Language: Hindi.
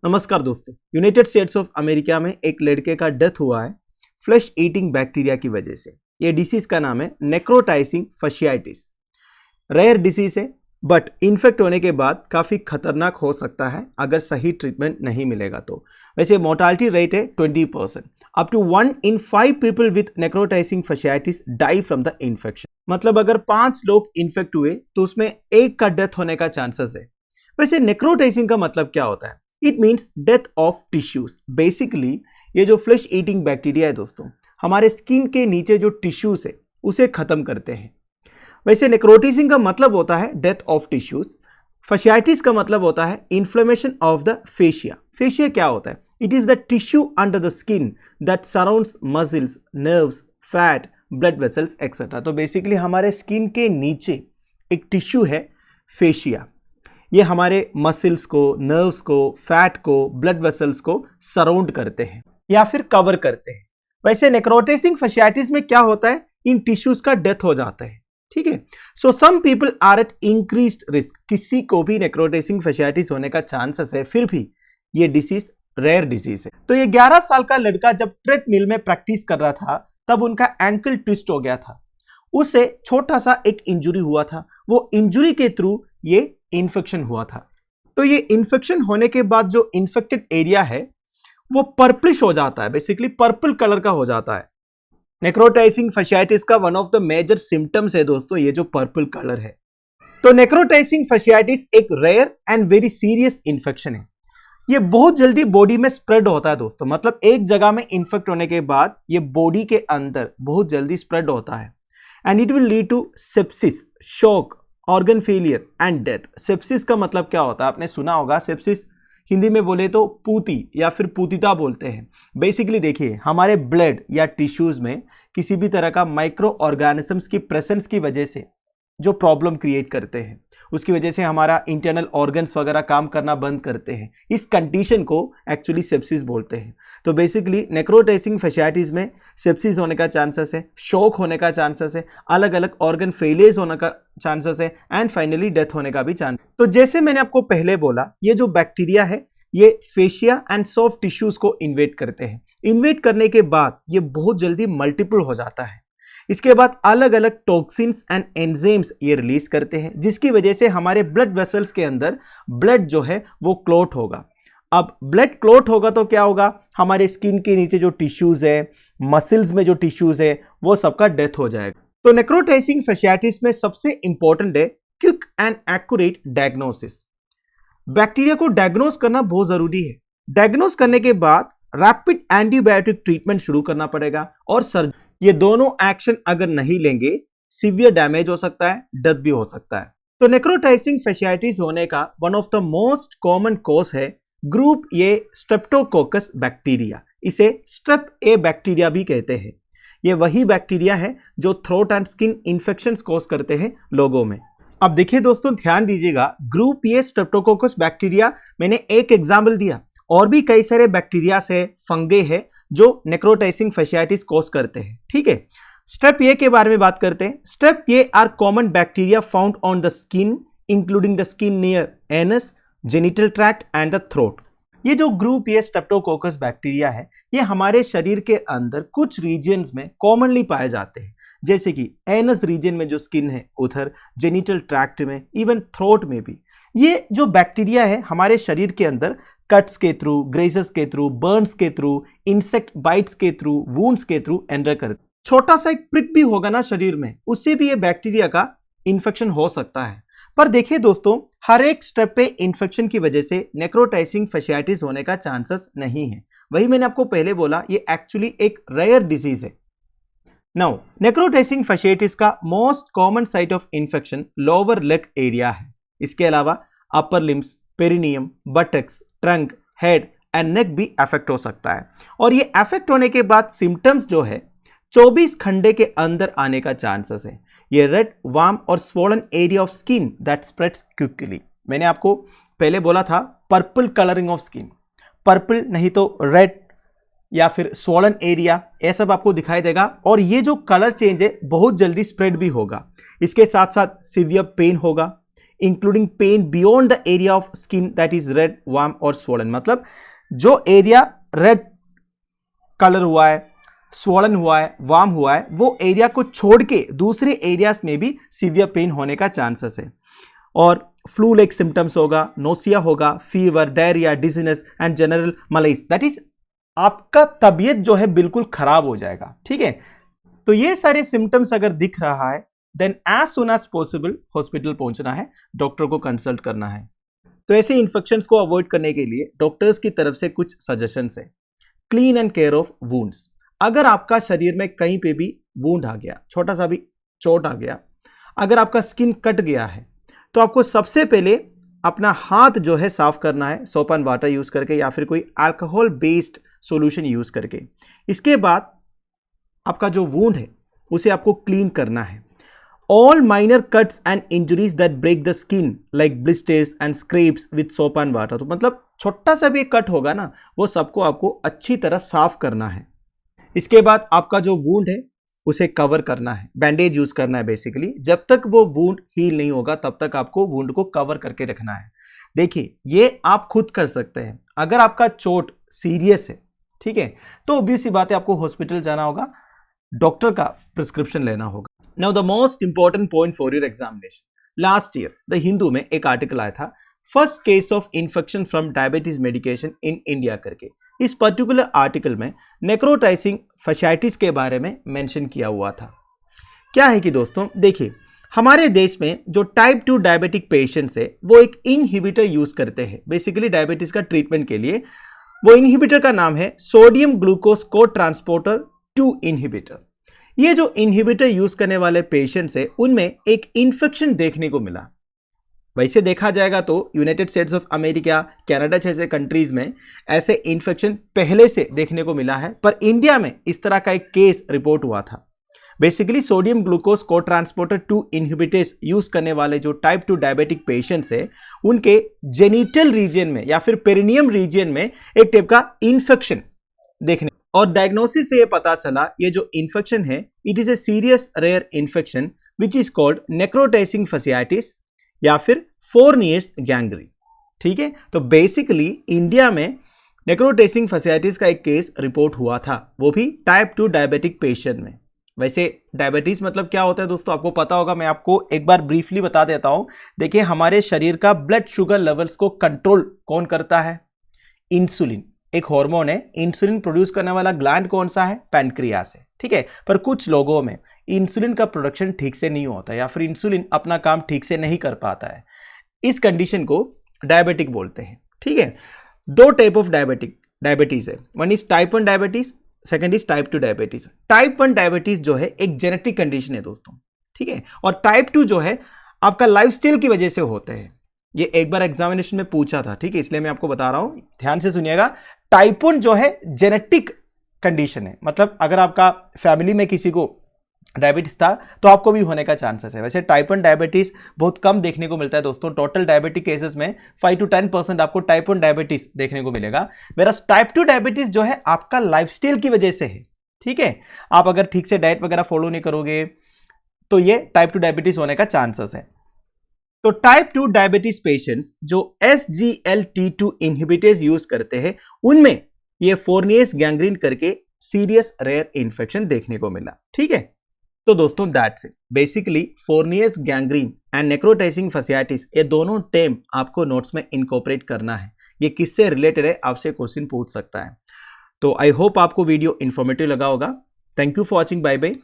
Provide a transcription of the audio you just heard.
नमस्कार दोस्तों, यूनाइटेड स्टेट्स ऑफ अमेरिका में एक लड़के का डेथ हुआ है फ्लैश ईटिंग बैक्टीरिया की वजह से। ये डिसीज का नाम है नेक्रोटाइजिंग फशियाइटिस। रेयर डिसीज है बट इन्फेक्ट होने के बाद काफ़ी खतरनाक हो सकता है अगर सही ट्रीटमेंट नहीं मिलेगा तो। वैसे मोर्टालिटी रेट है 20%। Up to 1 in 5 people with necrotising fasciitis die from the infection. मतलब अगर 5 लोग इन्फेक्ट हुए तो उसमें एक का डेथ होने का चांसेस है। वैसे नेक्रोटाइजिंग का मतलब क्या होता है? It means death of tissues. Basically ये जो फ्लैश ईटिंग बैक्टीरिया है दोस्तों, हमारे स्किन के नीचे जो टिश्यूज है उसे खत्म करते हैं। वैसे नेक्रोटाइजिंग का मतलब होता है डेथ ऑफ टिश्यूज। फशियाइटिस का मतलब होता है inflammation of the fascia. Fascia क्या होता है? It is the tissue under the skin that surrounds muscles, nerves, fat, blood vessels etcetera. तो बेसिकली हमारे स्किन के नीचे एक टिश्यू है फेशिया। ये हमारे मसल्स को, नर्व्स को, फैट को, ब्लड वेसल्स को सराउंड करते हैं या फिर कवर करते हैं। वैसे नेक्रोटाइजिंग फशियाइटिस में क्या होता है? इन टिश्यूज का डेथ हो जाता है। ठीक है, so some people are at increased risk. किसी को भी नेक्रोटाइजिंग फशियाइटिस होने का चांसेस है, फिर भी ये डिसीज रेयर डिसीज है। तो ये 11 साल का लड़का जब ट्रेडमिल में प्रैक्टिस कर रहा था तब उनका एंकल ट्विस्ट हो गया था। उसे छोटा सा एक इंजुरी हुआ था। वो इंजुरी के थ्रू ये इन्फेक्शन हुआ था। तो ये इन्फेक्शन होने के बाद जो इन्फेक्टेड एरिया है वो पर्पलिश हो जाता है, बेसिकली पर्पल कलर का हो जाता है। नेक्रोटाइजिंग फशियाइटिस का one of the major symptoms है दोस्तों ये जो पर्पल कलर है। तो नेक्रोटाइजिंग फशियाइटिस एक rare and very serious infection है। ये बहुत जल्दी बॉडी में स्प्रेड होता है दोस्तों। मतलब एक जगह में इन्फेक्ट होने के बाद ये बॉडी के अंदर बहुत जल्दी स्प्रेड होता है and it will lead to sepsis, shock, organ failure and death. Sepsis का मतलब क्या होता है? आपने सुना होगा। सेप्सिस हिंदी में बोले तो पूती या फिर पूतिता बोलते हैं। बेसिकली देखिए, हमारे ब्लड या टिश्यूज में किसी भी तरह का माइक्रो ऑर्गेनिजम्स की प्रेजेंस की वजह से जो प्रॉब्लम क्रिएट करते हैं, उसकी वजह से हमारा इंटरनल ऑर्गन्स वगैरह काम करना बंद करते हैं। इस कंडीशन को एक्चुअली सेप्सिस बोलते हैं। तो बेसिकली नेक्रोटाइजिंग फशियाइटिस में सेप्सिस होने का चांसेस है, शॉक होने का चांसेस है, अलग अलग ऑर्गन फेलियर्स होने का चांसेस है एंड फाइनली डेथ होने का भी चांस। तो जैसे मैंने आपको पहले बोला, ये जो बैक्टीरिया है ये फेशिया एंड सॉफ्ट टिश्यूज को इन्वेड करते हैं। इन्वेड करने के बाद ये बहुत जल्दी मल्टीपल हो जाता है। इसके बाद अलग अलग टॉक्सिन्स एंड एंजाइम्स ये रिलीज करते हैं, जिसकी वजह से हमारे ब्लड वेसल्स के अंदर ब्लड जो है वो क्लॉट होगा। अब ब्लड क्लॉट होगा तो क्या होगा? हमारे स्किन के नीचे जो टिश्यूज है, मसल्स में जो टिश्यूज है, वो सबका डेथ हो जाएगा। तो नेक्रोटाइजिंग फशियाइटिस में सबसे इंपॉर्टेंट है quick and accurate diagnosis. Bacteria को डायग्नोस करना बहुत जरूरी है। डायग्नोस करने के बाद रैपिड एंटीबायोटिक ट्रीटमेंट शुरू करना पड़ेगा और सर्जरी। ये दोनों एक्शन अगर नहीं लेंगे सीवियर डैमेज हो सकता है, डेथ भी हो सकता है। तो नेक्रोटाइजिंग फशियाइटिस होने का one of the most common cause है ग्रुप ए स्ट्रेप्टोकोकस बैक्टीरिया। इसे स्ट्रेप ए बैक्टीरिया भी कहते हैं। ये वही बैक्टीरिया है जो throat and skin infections cause करते हैं लोगों में। अब देखिए दोस्तों, ध्यान दीजिएगा, ग्रुप ए स्ट्रेप्टोकोकस बैक्टीरिया मैंने एक एग्जाम्पल दिया, और भी कई सारे बैक्टीरिया है, फंगे है जो नेक्रोटाइजिंग फशियाइटिस कॉज करते हैं। ठीक है, स्ट्रेप ए के बारे में बात करते हैं। Strep A are common bacteria found on the skin including the skin near anus, genital tract and the throat. ये जो ग्रुप ए स्ट्रेप्टोकोकस बैक्टीरिया है ये हमारे शरीर के अंदर कुछ रीजन्स में कॉमनली पाए जाते हैं, जैसे कि एनस रीजन में जो स्किन है उधर, जेनिटल ट्रैक्ट में, इवन थ्रोट में भी। ये जो बैक्टीरिया है हमारे शरीर के अंदर कट्स के थ्रू, ग्रेजेस के थ्रू, बर्न्स के थ्रू, इंसेक्ट बाइट्स के थ्रू, वुंड्स के थ्रू एंटर करते। छोटा सा एक प्रिक भी होगा ना शरीर में, उससे भी ये बैक्टीरिया का इन्फेक्शन हो सकता है। पर देखिए दोस्तों, हर एक स्टेप पे इन्फेक्शन की वजह से नेक्रोटाइजिंग फशियाइटिस होने का चांसेस नहीं है। वही मैंने आपको पहले बोला, ये एक्चुअली एक रेयर डिजीज है। नाउ नेक्रोटाइजिंग फशियाइटिस का most common site of infection lower leg area है। इसके अलावा upper limbs, perineum, buttocks, trunk, head and neck भी अफेक्ट हो सकता है। और ये अफेक्ट होने के बाद सिम्टम्स जो है 24 घंटे के अंदर आने का चांसेस है। ये रेड, वार्म और swollen area of skin that spreads quickly. मैंने आपको पहले बोला था purple colouring of skin, purple नहीं तो रेड या फिर स्वोलन एरिया, ये सब आपको दिखाई देगा। और ये जो कलर चेंज है बहुत जल्दी स्प्रेड भी होगा। इसके साथ साथ सीवियर पेन होगा, including pain beyond the area of skin that is red, warm और स्वोलन। मतलब जो एरिया रेड कलर हुआ है, स्वोलन हुआ है, वार्म हुआ है, वो एरिया को छोड़ के दूसरे एरियाज में भी सीवियर पेन होने का चांसेस है। और फ्लू लाइक सिम्टम्स होगा, नोसिया होगा, fever, diarrhoea, dizziness and general मलेज, that is आपका तबीयत जो है बिल्कुल खराब हो जाएगा। ठीक है, तो ये सारे सिम्टम्स अगर दिख रहा है then as soon as possible hospital पहुंचना है, डॉक्टर को कंसल्ट करना है। तो ऐसे इन्फेक्शंस को अवॉइड करने के लिए डॉक्टर्स की तरफ से कुछ सजेशंस है। Clean and care of wounds. अगर आपका शरीर में कहीं पे भी वुंड आ गया, छोटा सा भी चोट आ गया, अगर आपका स्किन कट गया है, तो आपको सबसे पहले अपना हाथ जो है साफ करना है सोप एंड वाटर यूज करके या फिर कोई अल्कोहल बेस्ड सॉल्यूशन यूज करके। इसके बाद आपका जो वुंड है उसे आपको क्लीन करना है। All minor cuts and injuries that break the skin like blisters and scrapes with soap and water. तो मतलब छोटा सा भी कट होगा ना, वो सबको आपको अच्छी तरह साफ करना है। इसके बाद आपका जो वुंड है उसे कवर करना है, बैंडेज यूज करना है बेसिकली। जब तक वो वुंड हील नहीं होगा तब तक आपको वुंड को कवर करके रखना है। देखिए, ये आप खुद कर सकते हैं। अगर आपका चोट सीरियस है, ठीक है, तो ऑब्वियस सी बात है आपको हॉस्पिटल जाना होगा, डॉक्टर का प्रिस्क्रिप्शन लेना होगा। Now the most important point for your examination. Last year the Hindu में एक आर्टिकल आया था, first case of infection from diabetes medication in India करके। इस पर्टिकुलर आर्टिकल में नेक्रोटाइसिंग फैशाइटिस के बारे में मेंशन किया हुआ था। क्या है कि दोस्तों देखिए, हमारे देश में जो टाइप 2 डायबिटिक पेशेंट्स है वो एक इनहिबिटर यूज करते हैं बेसिकली डायबिटीज का ट्रीटमेंट के लिए। वो इनहिबिटर का नाम है सोडियम ग्लूकोज को ट्रांसपोर्टर 2 इनहिबिटर। ये जो इनहिबिटर यूज करने वाले पेशेंट्स है उनमें एक इन्फेक्शन देखने को मिला। वैसे देखा जाएगा तो United states of America, Canada जैसे कंट्रीज में ऐसे इन्फेक्शन पहले से देखने को मिला है, पर इंडिया में इस तरह का एक केस रिपोर्ट हुआ था। बेसिकली सोडियम ग्लूकोज को ट्रांसपोर्टर 2 इनहिबिटर्स यूज करने वाले जो टाइप 2 डायबिटिक पेशेंट्स है उनके जेनिटल रीजन में या फिर पेरिनियम रीजन में एक टाइप का इन्फेक्शन देखने, और डायग्नोसिस से ये पता चला ये जो इन्फेक्शन है it is a serious rare infection which is called necrotising fasciitis या फिर फोरनियर्स गैंग्रीन। ठीक है, तो बेसिकली इंडिया में नेक्रोटाइसिंग फैशियाटिस का एक केस रिपोर्ट हुआ था, वो भी टाइप 2 डायबिटिक पेशेंट में। वैसे डायबिटीज मतलब क्या होता है दोस्तों, आपको पता होगा, मैं आपको एक बार ब्रीफली बता देता हूं। देखिए, हमारे शरीर का ब्लड शुगर लेवल्स को कंट्रोल कौन करता है? इंसुलिन एक हार्मोन है। इंसुलिन प्रोड्यूस करने वाला ग्लैंड कौन सा है? पैनक्रियास है। ठीक है, पर कुछ लोगों में इंसुलिन का प्रोडक्शन ठीक से नहीं होता या फिर इंसुलिन अपना काम ठीक से नहीं कर पाता है। इस कंडीशन को डायबिटिक बोलते हैं। ठीक है, 2 टाइप ऑफ डायबिटीज है, one is type 1 diabetes, second is type 2 diabetes. Type 1 diabetes जो है एक जेनेटिक कंडीशन है दोस्तों। ठीक है, और टाइप 2 जो है आपका लाइफस्टाइल की वजह से होते हैं। ये एक बार एग्जामिनेशन में पूछा था, ठीक है, इसलिए मैं आपको बता रहा हूं, ध्यान से सुनिएगा। टाइप 1 जो है जेनेटिक कंडीशन है, मतलब अगर आपका फैमिली में किसी को डायबिटीज था तो आपको भी होने का चांसेस है। वैसे टाइप 1 डायबिटीज बहुत कम देखने को मिलता है दोस्तों। टोटल डायबिटिक केसेस में 5 to 10% आपको टाइप 1 डायबिटीज देखने को मिलेगा। मेरा टाइप 2 डायबिटीज जो है आपका लाइफस्टाइल की वजह से है। ठीक है, आप अगर ठीक से डाइट वगैरह फॉलो नहीं करोगे तो ये टाइप 2 डायबिटीज होने का चांसेस है। तो टाइप 2 डायबिटीज पेशेंट्स जो SGLT2 इनहिबिटर्स यूज करते हैं उनमें ये फोरनियर्स गैंग्रीन करके सीरियस रेयर इन्फेक्शन देखने को मिला। ठीक है, तो दोस्तों that's it. Basically Fournier's gangrene and necrotising fasciitis ये दोनों टर्म आपको नोट्स में इनकॉर्पोरेट करना है। ये किससे रिलेटेड है आपसे क्वेश्चन पूछ सकता है। तो आई होप आपको वीडियो इंफॉर्मेटिव लगा होगा। Thank you for watching, bye bye.